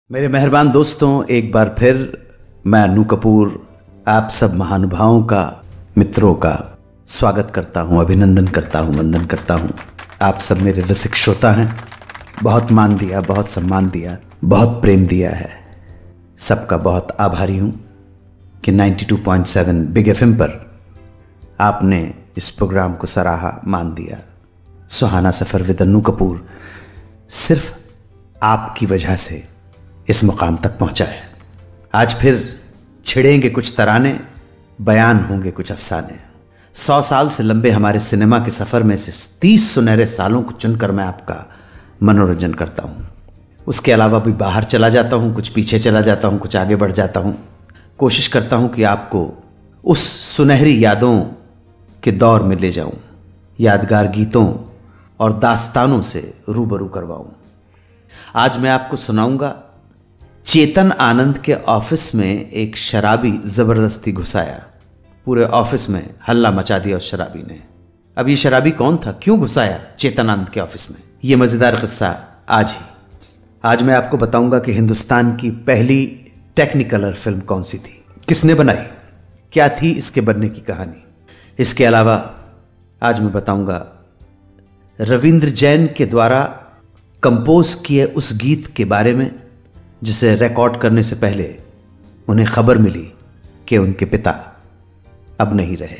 मेरे मेहरबान दोस्तों, एक बार फिर मैं अनु कपूर आप सब महानुभावों का, मित्रों का स्वागत करता हूं, अभिनंदन करता हूं, वंदन करता हूं। आप सब मेरे रसिक श्रोता हैं। बहुत मान दिया, बहुत सम्मान दिया, बहुत प्रेम दिया है। सबका बहुत आभारी हूं कि 92.7 बिग एफएम पर आपने इस प्रोग्राम को सराहा, मान दिया। सुहाना सफ़र विद अनु कपूर सिर्फ आपकी वजह से इस मुकाम तक पहुंचा है। आज फिर छिड़ेंगे कुछ तराने, बयान होंगे कुछ अफसाने। 100 साल से लंबे हमारे सिनेमा के सफ़र में से 30 सुनहरे सालों को चुनकर मैं आपका मनोरंजन करता हूं। उसके अलावा भी बाहर चला जाता हूं, कुछ पीछे चला जाता हूं, कुछ आगे बढ़ जाता हूं। कोशिश करता हूं कि आपको उस सुनहरी यादों के दौर में ले जाऊं, यादगार गीतों और दास्तानों से रूबरू करवाऊं। आज मैं आपको सुनाऊंगा चेतन आनंद के ऑफिस में एक शराबी जबरदस्ती घुसाया। पूरे ऑफिस में हल्ला मचा दिया उस शराबी ने। अब ये शराबी कौन था, क्यों घुसाया चेतन आनंद के ऑफिस में, ये मजेदार किस्सा आज मैं आपको बताऊंगा कि हिंदुस्तान की पहली टेक्निकलर फिल्म कौन सी थी, किसने बनाई, क्या थी इसके बनने की कहानी। इसके अलावा आज मैं बताऊंगा रविंद्र जैन के द्वारा कंपोज किए उस गीत के बारे में जिसे रिकॉर्ड करने से पहले उन्हें खबर मिली कि उनके पिता अब नहीं रहे।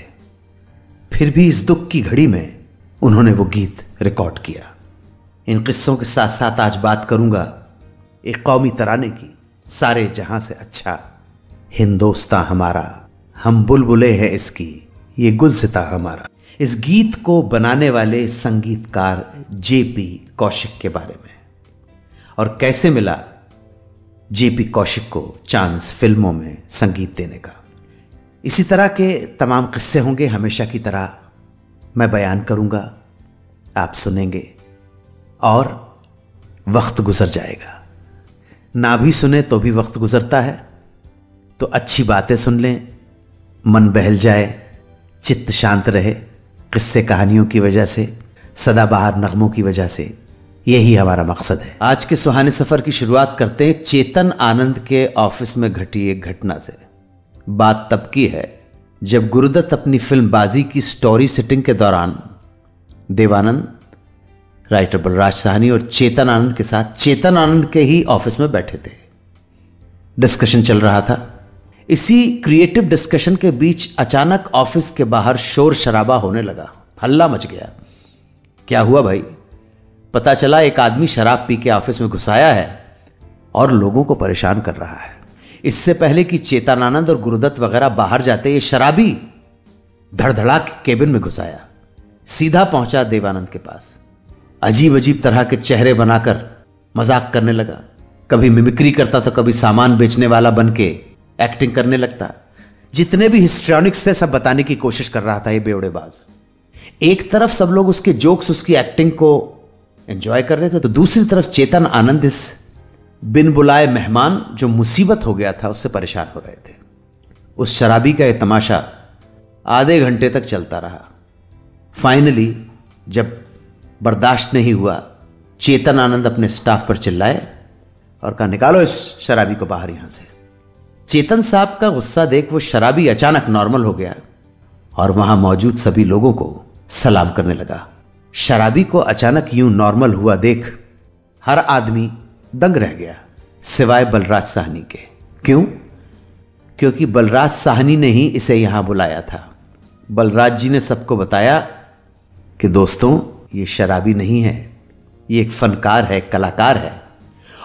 फिर भी इस दुख की घड़ी में उन्होंने वो गीत रिकॉर्ड किया। इन किस्सों के साथ साथ आज बात करूंगा एक कौमी तराने की, सारे जहां से अच्छा हिंदोस्तां हमारा, हम बुलबुले हैं इसकी, ये गुलसिता हमारा। इस गीत को बनाने वाले संगीतकार जेपी कौशिक के बारे में, और कैसे मिला जेपी कौशिक को चांस फिल्मों में संगीत देने का। इसी तरह के तमाम किस्से होंगे। हमेशा की तरह मैं बयान करूंगा, आप सुनेंगे और वक्त गुजर जाएगा। ना भी सुने तो भी वक्त गुजरता है, तो अच्छी बातें सुन लें, मन बहल जाए, चित्त शांत रहे। किस्से कहानियों की वजह से, सदाबहार नगमों की वजह से, यही हमारा मकसद है। आज के सुहाने सफर की शुरुआत करते हैं चेतन आनंद के ऑफिस में घटी एक घटना से। बात तब की है जब गुरुदत्त अपनी फिल्म बाजी की स्टोरी सेटिंग के दौरान देवानंद, राइटर बलराज साहनी और चेतन आनंद के साथ चेतन आनंद के ही ऑफिस में बैठे थे। डिस्कशन चल रहा था। इसी क्रिएटिव डिस्कशन के बीच अचानक ऑफिस के बाहर शोर शराबा होने लगा, हल्ला मच गया। क्या हुआ भाई? पता चला एक आदमी शराब पी के ऑफिस में घुसाया है और लोगों को परेशान कर रहा है। इससे पहले कि चेतन आनंद और गुरुदत्त वगैरह बाहर जाते, ये शराबी धड़धड़ा के केबिन में घुसाया, सीधा पहुंचा देवानंद के पास। अजीब अजीब तरह के चेहरे बनाकर मजाक करने लगा। कभी मिमिक्री करता तो कभी सामान बेचने वाला बन के एक्टिंग करने लगता। जितने भी हिस्ट्रॉनिक्स थे सब बताने की कोशिश कर रहा था ये बेवड़ेबाज। एक तरफ सब लोग उसके जोक्स, उसकी एक्टिंग को एंजॉय कर रहे थे, तो दूसरी तरफ चेतन आनंद इस बिन बुलाए मेहमान जो मुसीबत हो गया था उससे परेशान हो रहे थे। उस शराबी का यह तमाशा आधे घंटे तक चलता रहा। फाइनली जब बर्दाश्त नहीं हुआ, चेतन आनंद अपने स्टाफ पर चिल्लाए और कहा, निकालो इस शराबी को बाहर यहां से। चेतन साहब का गुस्सा देख वो शराबी अचानक नॉर्मल हो गया और वहां मौजूद सभी लोगों को सलाम करने लगा। शराबी को अचानक यूं नॉर्मल हुआ देख हर आदमी दंग रह गया, सिवाय बलराज साहनी के। क्यों? क्योंकि बलराज साहनी ने ही इसे यहां बुलाया था। बलराज जी ने सबको बताया कि दोस्तों, ये शराबी नहीं है, ये एक फनकार है, कलाकार है।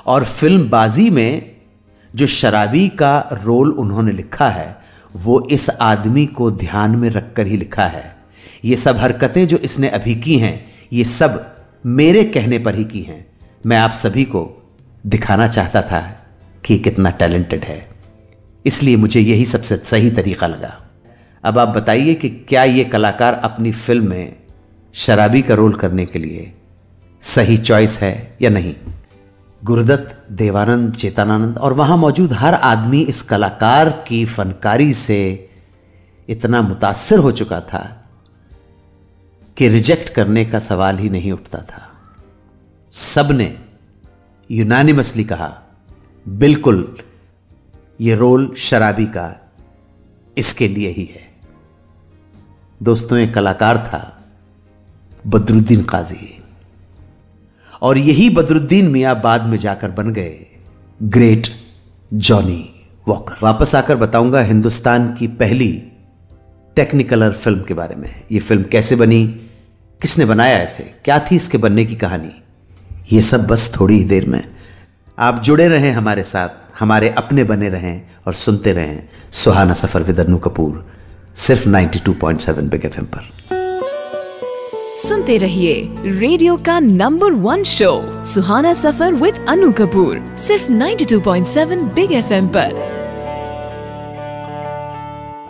और फिल्म बाजी में जो शराबी का रोल उन्होंने लिखा है वो इस आदमी को ध्यान में रखकर ही लिखा है। ये सब हरकतें जो इसने अभी की हैं, ये सब मेरे कहने पर ही की हैं। मैं आप सभी को दिखाना चाहता था कि कितना टैलेंटेड है, इसलिए मुझे यही सबसे सही तरीका लगा। अब आप बताइए कि क्या ये कलाकार अपनी फिल्म में शराबी का रोल करने के लिए सही चॉइस है या नहीं? गुरुदत्त, देवानंद, चेतनानंद और वहां मौजूद हर आदमी इस कलाकार की फनकारी से इतना मुतासिर हो चुका था कि रिजेक्ट करने का सवाल ही नहीं उठता था। सबने यूनानिमसली कहा बिल्कुल ये रोल शराबी का इसके लिए ही है। दोस्तों, एक कलाकार था बदरुद्दीन काजी, और यही बदरुद्दीन मियां बाद में जाकर बन गए ग्रेट जॉनी वॉकर। वापस आकर बताऊंगा हिंदुस्तान की पहली टेक्निकलर फिल्म के बारे में। ये फिल्म कैसे बनी, किसने बनाया इसे, क्या थी इसके बनने की कहानी, ये सब बस थोड़ी ही देर में। आप जुड़े रहें हमारे साथ, हमारे अपने बने रहें और सुनते रहें सुहाना सफर विद अन्नू कपूर, सिर्फ 92.7 बिग एफएम पर। सुनते रहिए रेडियो का number 1 show Suhana Safar with Annu Kapoor, सिर्फ 92.7 बिग एफएम पर।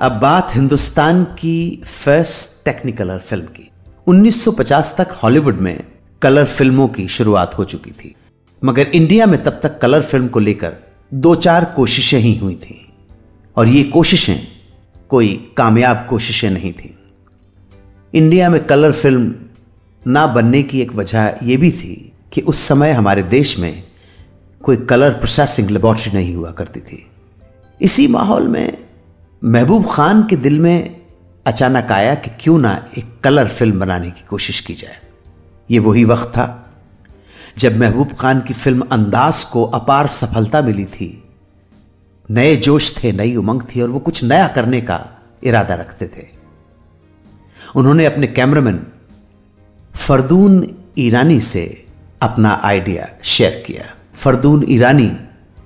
अब बात हिंदुस्तान की फर्स्ट टेक्निकलर फिल्म की। 1950 तक हॉलीवुड में कलर फिल्मों की शुरुआत हो चुकी थी, मगर इंडिया में तब तक कलर फिल्म को लेकर 2-4 कोशिशें ही हुई थी, और ये कोशिशें कोई कामयाब कोशिशें नहीं थी। इंडिया में कलर फिल्म ना बनने की एक वजह यह भी थी कि उस समय हमारे देश में कोई कलर प्रोसेसिंग लेबोरेटरी नहीं हुआ करती थी। इसी माहौल में महबूब खान के दिल में अचानक आया कि क्यों ना एक कलर फिल्म बनाने की कोशिश की जाए। ये वही वक्त था जब महबूब खान की फिल्म अंदाज को अपार सफलता मिली थी। नए जोश थे, नई उमंग थी, और वो कुछ नया करने का इरादा रखते थे। उन्होंने अपने कैमरामैन फरदून ईरानी से अपना आइडिया शेयर किया। फरदून ईरानी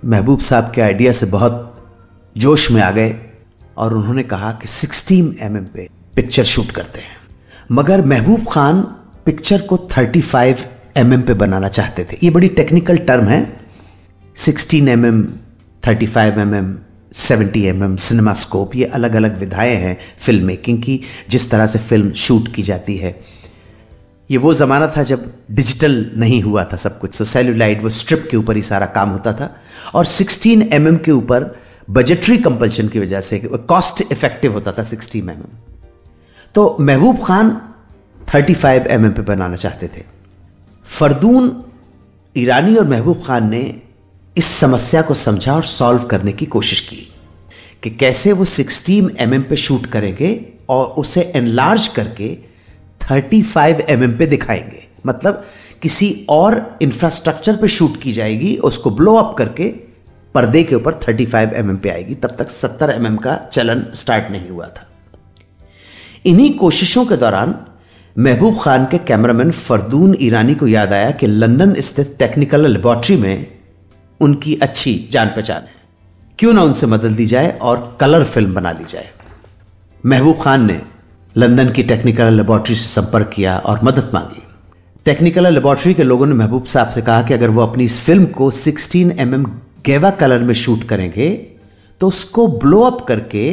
महबूब साहब के आइडिया से बहुत जोश में आ गए और उन्होंने कहा कि 16 mm पे पिक्चर शूट करते हैं। मगर महबूब खान पिक्चर को 35 mm पे बनाना चाहते थे। ये बड़ी टेक्निकल टर्म है, 16 mm, 35 mm, 70 mm, cinema scope, ये अलग अलग विधाएं हैं फिल्म मेकिंग की, जिस तरह से फिल्म शूट की जाती है। ये वो ज़माना था जब डिजिटल नहीं हुआ था सब कुछ, तो सेलुलाइड, वो स्ट्रिप के ऊपर ही सारा काम होता था, और 16 mm के ऊपर बजटरी कंपल्शन की वजह से कॉस्ट इफेक्टिव होता था 16 mm। तो महबूब खान 35 mm पे बनाना चाहते थे। फरदून ईरानी और महबूब खान ने इस समस्या को समझा और सॉल्व करने की कोशिश की कि कैसे वो 16 mm पे शूट करेंगे और उसे एनलार्ज करके 35 mm पे दिखाएंगे। मतलब किसी और इंफ्रास्ट्रक्चर पे शूट की जाएगी, उसको ब्लो अप करके पर्दे के ऊपर 35 mm पे आएगी। तब तक 70 mm का चलन स्टार्ट नहीं हुआ था। इन्हीं कोशिशों के दौरान महबूब खान के कैमरामैन फरदून ईरानी को याद आया कि लंदन स्थित टेक्निकल लेबोरेटरी में उनकी अच्छी जान पहचान है, क्यों ना उनसे मदद ली जाए और कलर फिल्म बना ली जाए। महबूब खान ने लंदन की टेक्निकल लेबोरेटरी से संपर्क किया और मदद मांगी। टेक्निकल लेबोरेटरी के लोगों ने महबूब साहब से कहा कि अगर वो अपनी इस फिल्म को 16 mm गेवा कलर में शूट करेंगे तो उसको ब्लो अप करके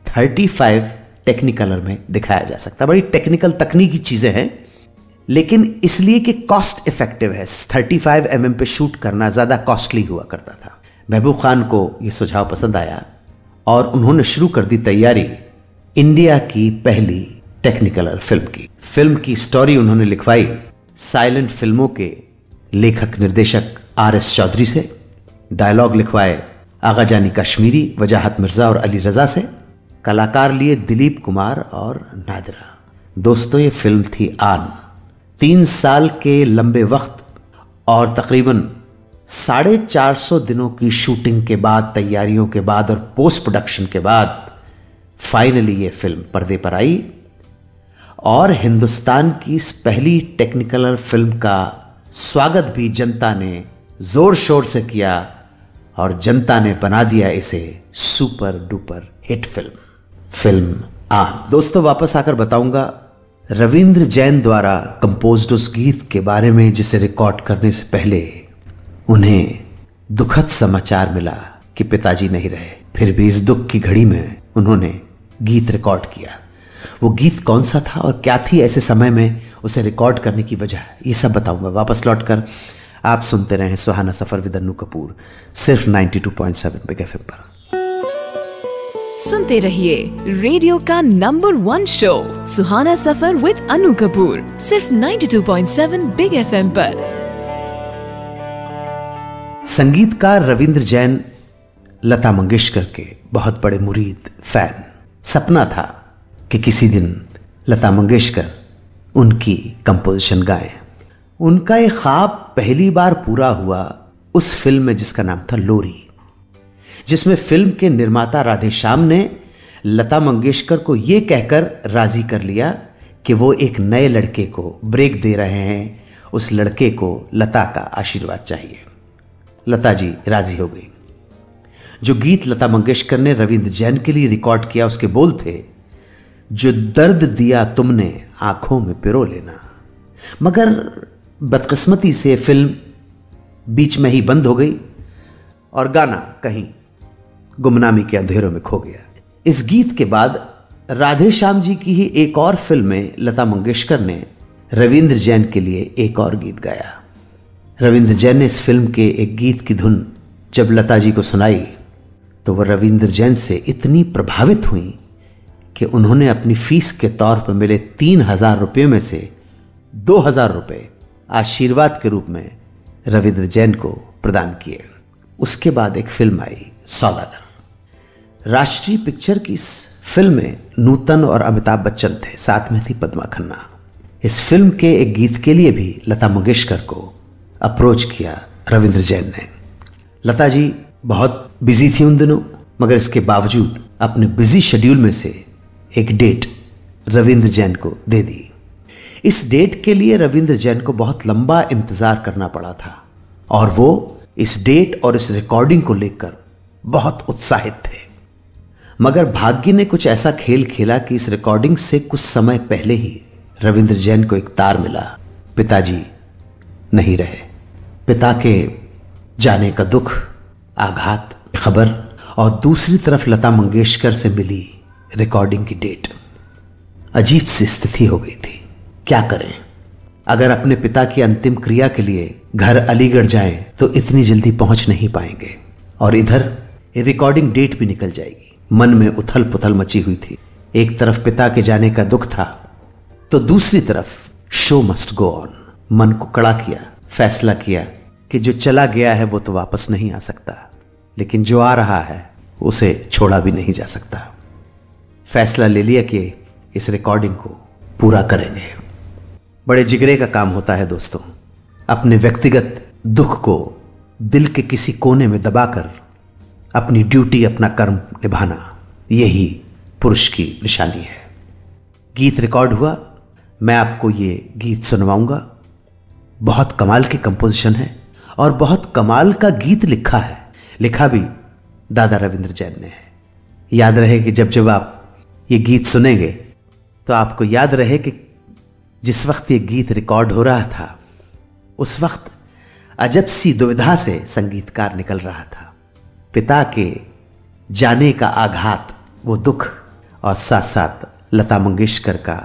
35 टेक्निकलर में दिखाया जा सकता है। बड़ी टेक्निकल तकनीकी चीजें हैं, लेकिन इसलिए कि कॉस्ट इफेक्टिव है, 35 mm पे शूट करना ज्यादा कॉस्टली हुआ करता था। महबूब खान को यह सुझाव पसंद आया और उन्होंने शुरू कर दी तैयारी इंडिया की पहली टेक्निकलर फिल्म की। फिल्म की स्टोरी उन्होंने लिखवाई साइलेंट फिल्मों के लेखक निर्देशक RS चौधरी से, डायलॉग लिखवाए आगा जानी कश्मीरी, वजाहत मिर्जा और अली रजा से, कलाकार लिए दिलीप कुमार और नादिरा। दोस्तों, ये फिल्म थी आन। 3 साल के लंबे वक्त और तकरीबन 450 दिनों की शूटिंग के बाद, तैयारियों के बाद और पोस्ट प्रोडक्शन के बाद फाइनली ये फिल्म पर्दे पर आई और हिंदुस्तान की इस पहली टेक्निकलर फिल्म का स्वागत भी जनता ने जोर शोर से किया और जनता ने बना दिया इसे सुपर डुपर हिट फिल्म आन। दोस्तों, वापस आकर बताऊंगा रविंद्र जैन द्वारा कंपोज्ड उस गीत के बारे में जिसे रिकॉर्ड करने से पहले उन्हें दुखद समाचार मिला कि पिताजी नहीं रहे। फिर भी इस दुख की घड़ी में उन्होंने गीत रिकॉर्ड किया। वो गीत कौन सा था और क्या थी ऐसे समय में उसे रिकॉर्ड करने की वजह, ये सब बताऊंगा। वापस लौटकर आप सुनते रहें सुहाना सफर विद अन्नू कपूर, सिर्फ 92.7 बिग एफएम पर। सुनते रहिए रेडियो का number 1 show Suhana Safar with Annu Kapoor, सिर्फ 92.7 बिग एफएम पर। संगीतकार रविंद्र जैन लता मंगेशकर के बहुत बड़े मुरीद, फैन। सपना था कि किसी दिन लता मंगेशकर उनकी कंपोजिशन गाएं। उनका ये ख्वाब पहली बार पूरा हुआ उस फिल्म में जिसका नाम था लोरी, जिसमें फिल्म के निर्माता राधेश्याम ने लता मंगेशकर को यह कहकर राजी कर लिया कि वो एक नए लड़के को ब्रेक दे रहे हैं, उस लड़के को लता का आशीर्वाद चाहिए। लता जी राजी हो गई। जो गीत लता मंगेशकर ने रविंद्र जैन के लिए रिकॉर्ड किया उसके बोल थे, जो दर्द दिया तुमने आंखों में पिरो लेना। मगर बदकिस्मती से फिल्म बीच में ही बंद हो गई और गाना कहीं गुमनामी के अंधेरों में खो गया। इस गीत के बाद राधेश्याम जी की ही एक और फिल्म में लता मंगेशकर ने रविंद्र जैन के लिए एक और गीत गाया। रविंद्र जैन ने इस फिल्म के एक गीत की धुन जब लता जी को सुनाई तो वह रविंद्र जैन से इतनी प्रभावित हुई कि उन्होंने अपनी फीस के तौर पर मिले 3,000 रुपये में से 2,000 रुपये आशीर्वाद के रूप में रविंद्र जैन को प्रदान किए। उसके बाद एक फिल्म आई सौदागर। राष्ट्रीय पिक्चर की इस फिल्म में नूतन और अमिताभ बच्चन थे, साथ में थी पद्मा खन्ना। इस फिल्म के एक गीत के लिए भी लता मंगेशकर को अप्रोच किया रविंद्र जैन ने। लता जी बहुत बिजी थी उन दिनों, मगर इसके बावजूद अपने बिजी शेड्यूल में से एक डेट रविंद्र जैन को दे दी। इस डेट के लिए रविंद्र जैन को बहुत लंबा इंतजार करना पड़ा था और वो इस डेट और इस रिकॉर्डिंग को लेकर बहुत उत्साहित थे। मगर भाग्य ने कुछ ऐसा खेल खेला कि इस रिकॉर्डिंग से कुछ समय पहले ही रविंद्र जैन को एक तार मिला, पिताजी नहीं रहे। पिता के जाने का दुख, आघात, खबर, और दूसरी तरफ लता मंगेशकर से मिली रिकॉर्डिंग की डेट। अजीब सी स्थिति हो गई थी। क्या करें? अगर अपने पिता की अंतिम क्रिया के लिए घर अलीगढ़ जाएं तो इतनी जल्दी पहुंच नहीं पाएंगे और इधर रिकॉर्डिंग डेट भी निकल जाएगी। मन में उथल पुथल मची हुई थी। एक तरफ पिता के जाने का दुख था तो दूसरी तरफ शो मस्ट गो ऑन। मन को कड़ा किया, फैसला किया कि जो चला गया है वो तो वापस नहीं आ सकता, लेकिन जो आ रहा है उसे छोड़ा भी नहीं जा सकता। फैसला ले लिया कि इस रिकॉर्डिंग को पूरा करेंगे। बड़े जिगरे का काम होता है दोस्तों, अपने व्यक्तिगत दुख को दिल के किसी कोने में दबाकर अपनी ड्यूटी, अपना कर्म निभाना, यही पुरुष की निशानी है। गीत रिकॉर्ड हुआ, मैं आपको ये गीत सुनवाऊंगा। बहुत कमाल की कंपोजिशन है और बहुत कमाल का गीत लिखा है। लिखा भी दादा रविंद्र जैन ने है। याद रहे कि जब जब आप ये गीत सुनेंगे तो आपको याद रहे कि जिस वक्त ये गीत रिकॉर्ड हो रहा था उस वक्त अजब सी दुविधा से संगीतकार निकल रहा था। पिता के जाने का आघात, वो दुख, और साथ साथ लता मंगेशकर का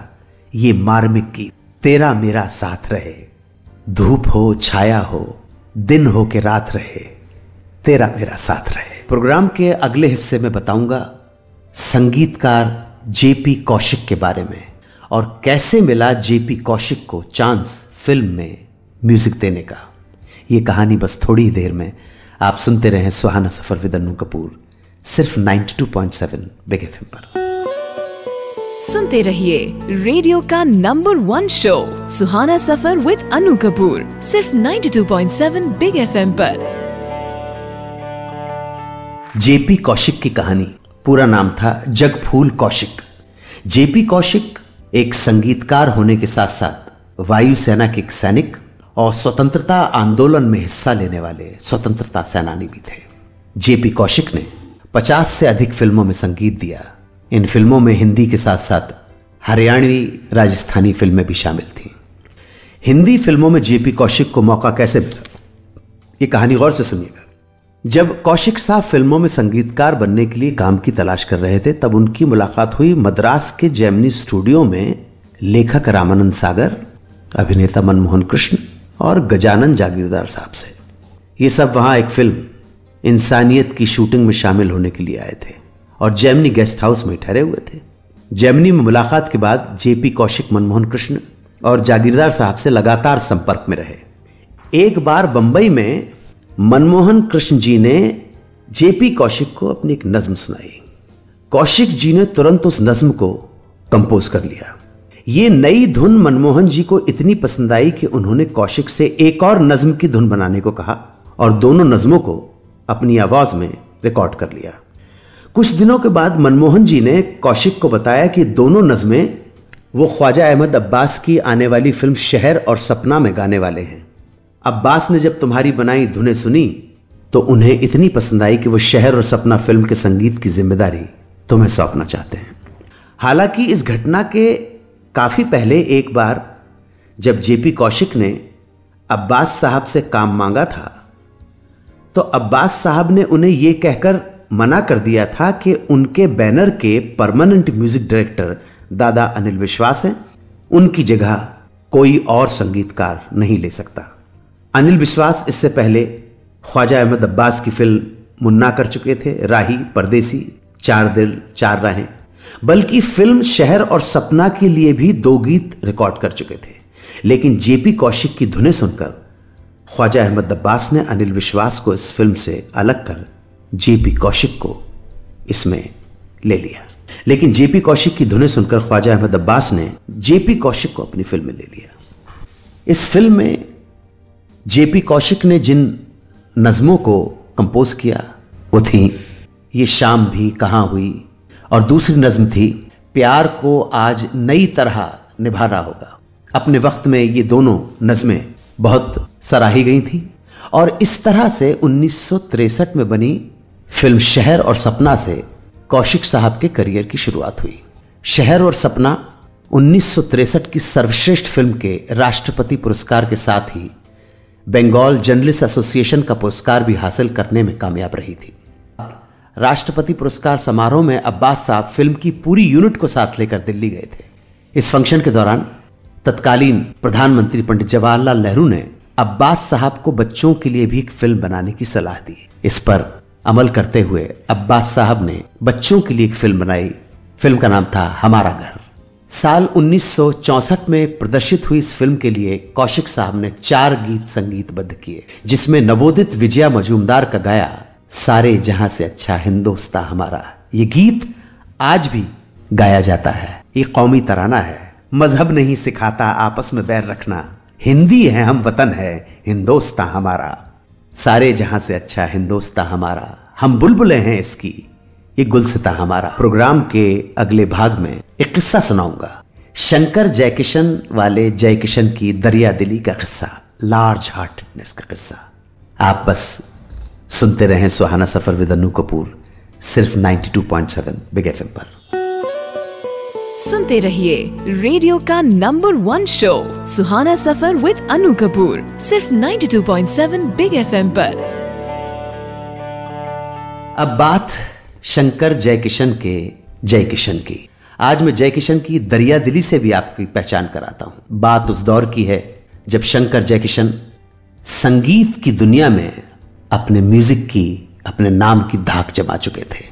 ये मार्मिक गीत, तेरा मेरा साथ रहे, धूप हो छाया हो, दिन हो के रात रहे, तेरा मेरा साथ रहे। प्रोग्राम के अगले हिस्से में बताऊंगा संगीतकार जेपी कौशिक के बारे में और कैसे मिला जेपी कौशिक को चांस फिल्म में म्यूजिक देने का। ये कहानी बस थोड़ी ही देर में। आप सुनते रहें सुहाना सफर विद अन्नू कपूर, सिर्फ 92.7 बिग एफएम पर। सुनते रहिए रेडियो का number 1 show Suhana Safar with Annu Kapoor, सिर्फ 92.7 बिग एफएम पर। जेपी कौशिक की कहानी, पूरा नाम था जगफूल कौशिक। जेपी कौशिक एक संगीतकार होने के साथ साथ वायुसेना के एक सैनिक और स्वतंत्रता आंदोलन में हिस्सा लेने वाले स्वतंत्रता सेनानी भी थे। जेपी कौशिक ने 50 से अधिक फिल्मों में संगीत दिया। इन फिल्मों में हिंदी के साथ साथ हरियाणवी, राजस्थानी फिल्में भी शामिल थीं। हिंदी फिल्मों में जेपी कौशिक को मौका कैसे मिला, ये कहानी गौर से सुनिएगा। जब कौशिक साहब फिल्मों में संगीतकार बनने के लिए काम की तलाश कर रहे थे तब उनकी मुलाकात हुई मद्रास के जेमिनी स्टूडियो में लेखक रामानंद सागर, अभिनेता मनमोहन कृष्ण और गजानन जागीरदार साहब से। ये सब वहाँ एक फिल्म इंसानियत की शूटिंग में शामिल होने के लिए आए थे और जेमिनी गेस्ट हाउस में ठहरे हुए थे। जेमिनी में मुलाकात के बाद जेपी कौशिक मनमोहन कृष्ण और जागीरदार साहब से लगातार संपर्क में रहे। एक बार बंबई में मनमोहन कृष्ण जी ने जेपी कौशिक को अपनी एक नज्म सुनाई। कौशिक जी ने तुरंत उस नज्म को कंपोज कर लिया। ये नई धुन मनमोहन जी को इतनी पसंद आई कि उन्होंने कौशिक से एक और नज्म की धुन बनाने को कहा और दोनों नज्मों को अपनी आवाज में रिकॉर्ड कर लिया। कुछ दिनों के बाद मनमोहन जी ने कौशिक को बताया कि दोनों नज्में वो ख्वाजा अहमद अब्बास की आने वाली फिल्म शहर और सपना में गाने वाले हैं। अब्बास ने जब तुम्हारी बनाई धुनें सुनी तो उन्हें इतनी पसंद आई कि वो शहर और सपना फिल्म के संगीत की जिम्मेदारी तुम्हें सौंपना चाहते हैं। हालांकि इस घटना के काफी पहले एक बार जब जेपी कौशिक ने अब्बास साहब से काम मांगा था तो अब्बास साहब ने उन्हें यह कहकर मना कर दिया था कि उनके बैनर के परमानेंट म्यूजिक डायरेक्टर दादा अनिल विश्वास हैं, उनकी जगह कोई और संगीतकार नहीं ले सकता। अनिल विश्वास इससे पहले ख्वाजा अहमद अब्बास की फिल्म मुन्ना कर चुके थे, राही, परदेसी, चार दिल चार राहें, बल्कि फिल्म शहर और सपना के लिए भी 2 गीत रिकॉर्ड कर चुके थे। लेकिन जेपी कौशिक की धुनें सुनकर ख्वाजा अहमद अब्बास ने अनिल विश्वास को इस फिल्म से अलग कर जेपी कौशिक को इसमें ले लिया। लेकिन जेपी कौशिक की धुनें सुनकर ख्वाजा अहमद अब्बास ने जेपी कौशिक को अपनी फिल्म में ले लिया। इस फिल्म में जेपी कौशिक ने जिन नज़मों को कंपोज किया वो थी ये शाम भी कहाँ हुई, और दूसरी नज़म थी प्यार को आज नई तरह निभाना होगा। अपने वक्त में ये दोनों नज़में बहुत सराही गई थीं और इस तरह से 1963 में बनी फिल्म शहर और सपना से कौशिक साहब के करियर की शुरुआत हुई। शहर और सपना 1963 की सर्वश्रेष्ठ फिल्म के राष्ट्रपति पुरस्कार के साथ ही बंगाल जर्नलिस्ट एसोसिएशन का पुरस्कार भी हासिल करने में कामयाब रही थी। राष्ट्रपति पुरस्कार समारोह में अब्बास साहब फिल्म की पूरी यूनिट को साथ लेकर दिल्ली गए थे। इस फंक्शन के दौरान तत्कालीन प्रधानमंत्री पंडित जवाहरलाल नेहरू ने अब्बास साहब को बच्चों के लिए भी एक फिल्म बनाने की सलाह दी। इस पर अमल करते हुए अब्बास साहब ने बच्चों के लिए एक फिल्म बनाई। फिल्म का नाम था हमारा घर। साल 1964 में प्रदर्शित हुई इस फिल्म के लिए कौशिक साहब ने 4 गीत संगीतबद्ध किए, जिसमें नवोदित विजया मजूमदार का गाया सारे जहां से अच्छा हिंदोस्तां हमारा। ये गीत आज भी गाया जाता है। ये कौमी तराना है। मजहब नहीं सिखाता आपस में बैर रखना, हिंदी है हम वतन है हिंदोस्तां हमारा। सारे जहां से अच्छा हिंदोस्तां हमारा, हम बुलबुलें हैं इसकी ये गुलसिता हमारा। प्रोग्राम के अगले भाग में एक किस्सा सुनाऊंगा, शंकर जयकिशन वाले जयकिशन की दरिया दिली का किस्सा, लार्ज हार्टेडनेस का किस्सा। आप बस सुनते रहें सुहाना सफर विद अनु कपूर, सिर्फ 92.7 बिग एफएम पर। सुनते रहिए रेडियो का number 1 show Suhana Safar with Anu Kapoor, सिर्फ 92.7 बिग एफएम पर। अब बात शंकर जयकिशन के जयकिशन की। आज मैं जयकिशन की दरिया दिली से भी आपकी पहचान कराता हूं। बात उस दौर की है जब शंकर जयकिशन संगीत की दुनिया में अपने म्यूजिक की, अपने नाम की धाक जमा चुके थे।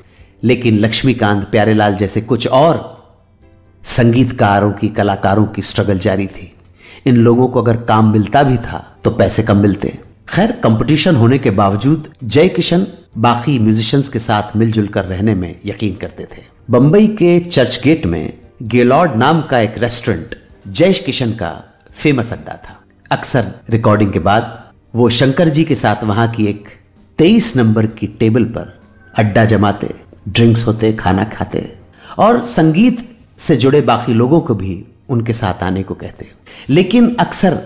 लेकिन लक्ष्मीकांत प्यारेलाल जैसे कुछ और संगीतकारों की, कलाकारों की स्ट्रगल जारी थी। इन लोगों को अगर काम मिलता भी था तो पैसे कम मिलते। खैर, कंपटीशन होने के बावजूद जयकिशन बाकी म्यूजिशियंस के साथ मिलजुल कर रहने में यकीन करते थे। बंबई के चर्च गेट में गेलॉर्ड नाम का एक रेस्टोरेंट जय किशन का फेमस अड्डा था। अक्सर रिकॉर्डिंग के बाद वो शंकर जी के साथ वहां की एक 23 नंबर की टेबल पर अड्डा जमाते, ड्रिंक्स होते, खाना खाते और संगीत से जुड़े बाकी लोगों को भी उनके साथ आने को कहते। लेकिन अक्सर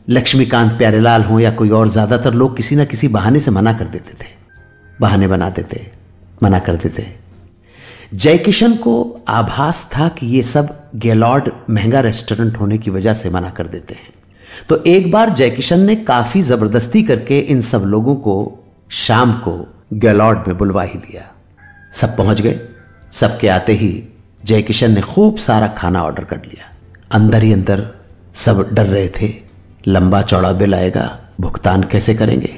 लक्ष्मीकांत प्यारेलाल हो या कोई और, ज्यादातर लोग किसी न किसी बहाने से मना कर देते थे, बहाने बनाते थे, मना कर देते। जयकिशन को आभास था कि ये सब गेलॉर्ड महंगा रेस्टोरेंट होने की वजह से मना कर देते हैं। तो एक बार जयकिशन ने काफी जबरदस्ती करके इन सब लोगों को शाम को गेलॉर्ड में बुलवा ही लिया। सब पहुंच गए। सबके आते ही जयकिशन ने खूब सारा खाना ऑर्डर कर लिया। अंदर ही अंदर सब डर रहे थे, लंबा चौड़ा बिल आएगा, भुगतान कैसे करेंगे।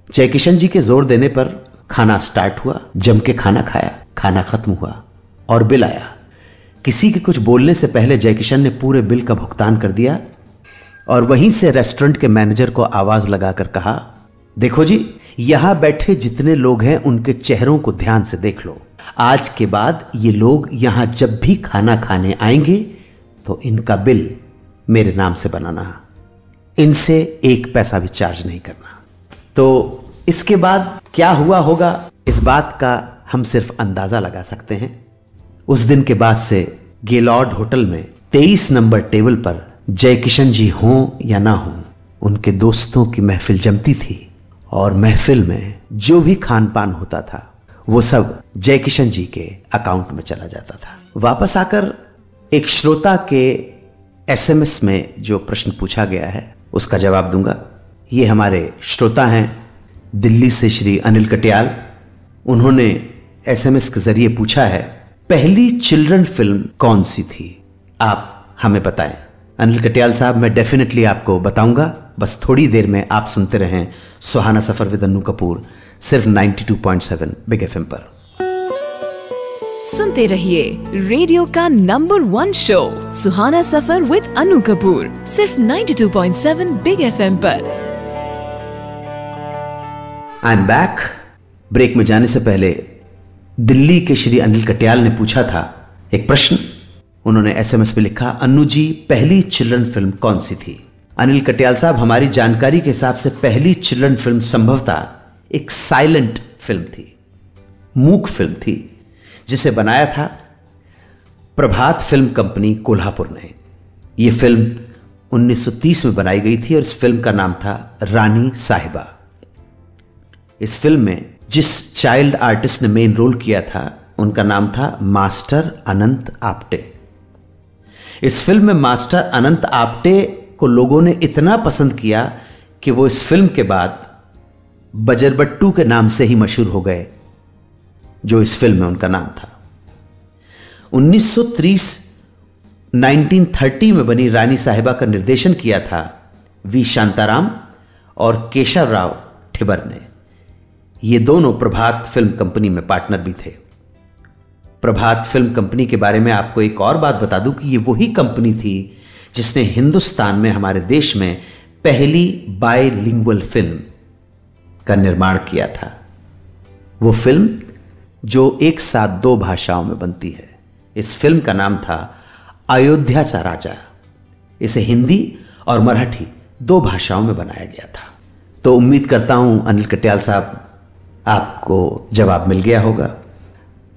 जयकिशन जी के जोर देने पर खाना स्टार्ट हुआ। जम के खाना खाया, खाना खत्म हुआ और बिल आया। किसी के कुछ बोलने से पहले जयकिशन ने पूरे बिल का भुगतान कर दिया और वहीं से रेस्टोरेंट के मैनेजर को आवाज लगाकर कहा, देखो जी, यहां बैठे जितने लोग हैं उनके चेहरों को ध्यान से देख लो। आज के बाद ये लोग यहां जब भी खाना खाने आएंगे तो इनका बिल मेरे नाम से बनाना, इनसे 1 पैसा भी चार्ज नहीं करना। तो इसके बाद क्या हुआ होगा इस बात का हम सिर्फ अंदाजा लगा सकते हैं। उस दिन के बाद से गेलॉर्ड होटल में 23 नंबर टेबल पर जयकिशन जी हों या ना हों, उनके दोस्तों की महफिल जमती थी और महफिल में जो भी खान पान होता था वो सब जयकिशन जी के अकाउंट में चला जाता था। वापस आकर एक श्रोता के एसएमएस में जो प्रश्न पूछा गया है उसका जवाब दूंगा। ये हमारे श्रोता हैं दिल्ली से श्री अनिल कटियाल। उन्होंने एसएमएस के जरिए पूछा है, पहली चिल्ड्रन फिल्म कौन सी थी, आप हमें बताएं। अनिल कटियाल साहब, मैं डेफिनेटली आपको बताऊंगा, बस थोड़ी देर में आप सुनते रहें सुहाना सफर विद अन्नू कपूर, सिर्फ 92.7 बिग एफएम पर। सुनते रहिए रेडियो का number 1 show Suhana Safar with Annu Kapoor, सिर्फ 92.7 बिग एफएम पर। I am back. ब्रेक में जाने से पहले दिल्ली के श्री अनिल कटियाल ने पूछा था एक प्रश्न। उन्होंने एसएमएस पे लिखा, अन्नू जी पहली चिल्ड्रन फिल्म कौन सी थी। अनिल कटियाल साहब, हमारी जानकारी के हिसाब से पहली चिल्ड्रन फिल्म संभवतः एक साइलेंट फिल्म थी, मूक फिल्म थी, जिसे बनाया था प्रभात फिल्म कंपनी कोल्हापुर ने। यह फिल्म 1930 में बनाई गई थी और इस फिल्म का नाम था रानी साहिबा। इस फिल्म में जिस चाइल्ड आर्टिस्ट ने मेन रोल किया था उनका नाम था मास्टर अनंत आप्टे। इस फिल्म में मास्टर अनंत आप्टे को लोगों ने इतना पसंद किया कि वो इस फिल्म के बाद बजरबट्टू के नाम से ही मशहूर हो गए, जो इस फिल्म में उनका नाम था। 1930 में बनी रानी साहिबा का निर्देशन किया था वी शांताराम और केशव राव ठिबर ने। ये दोनों प्रभात फिल्म कंपनी में पार्टनर भी थे। प्रभात फिल्म कंपनी के बारे में आपको एक और बात बता दूं कि ये वही कंपनी थी जिसने हिंदुस्तान में, हमारे देश में पहली बायलिंगुअल फिल्म का निर्माण किया था। वो फिल्म जो एक साथ 2 भाषाओं में बनती है। इस फिल्म का नाम था अयोध्याचा राजा। इसे हिंदी और मराठी 2 भाषाओं में बनाया गया था। तो उम्मीद करता हूं अनिल कटियाल साहब आपको जवाब मिल गया होगा।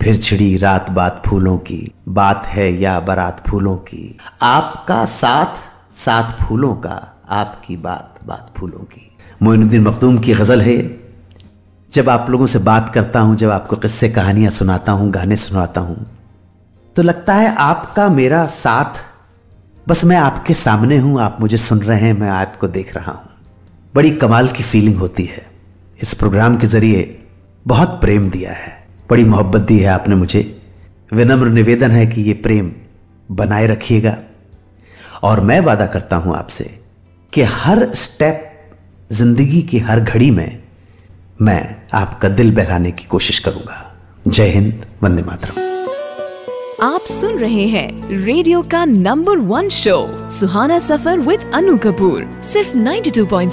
फिर छिड़ी रात बात फूलों की, बात है या बारात फूलों की, आपका साथ साथ फूलों का, आपकी बात बात फूलों की। मोइनुद्दीन मखदूम की गजल है। जब आप लोगों से बात करता हूं, जब आपको किस्से कहानियां सुनाता हूं, गाने सुनाता हूं, तो लगता है आपका मेरा साथ, बस मैं आपके सामने हूं, आप मुझे सुन रहे हैं, मैं आपको देख रहा हूं। बड़ी कमाल की फीलिंग होती है। इस प्रोग्राम के जरिए बहुत प्रेम दिया है, बड़ी मोहब्बत दी है आपने मुझे। विनम्र निवेदन है कि ये प्रेम बनाए रखिएगा और मैं वादा करता हूं आपसे कि हर स्टेप, जिंदगी की हर घड़ी में मैं आपका दिल बहलाने की कोशिश करूंगा। जय हिंद, वंदे मातरम। आप सुन रहे हैं रेडियो का number 1 show Suhana Safar with Annu Kapoor, सिर्फ 92.7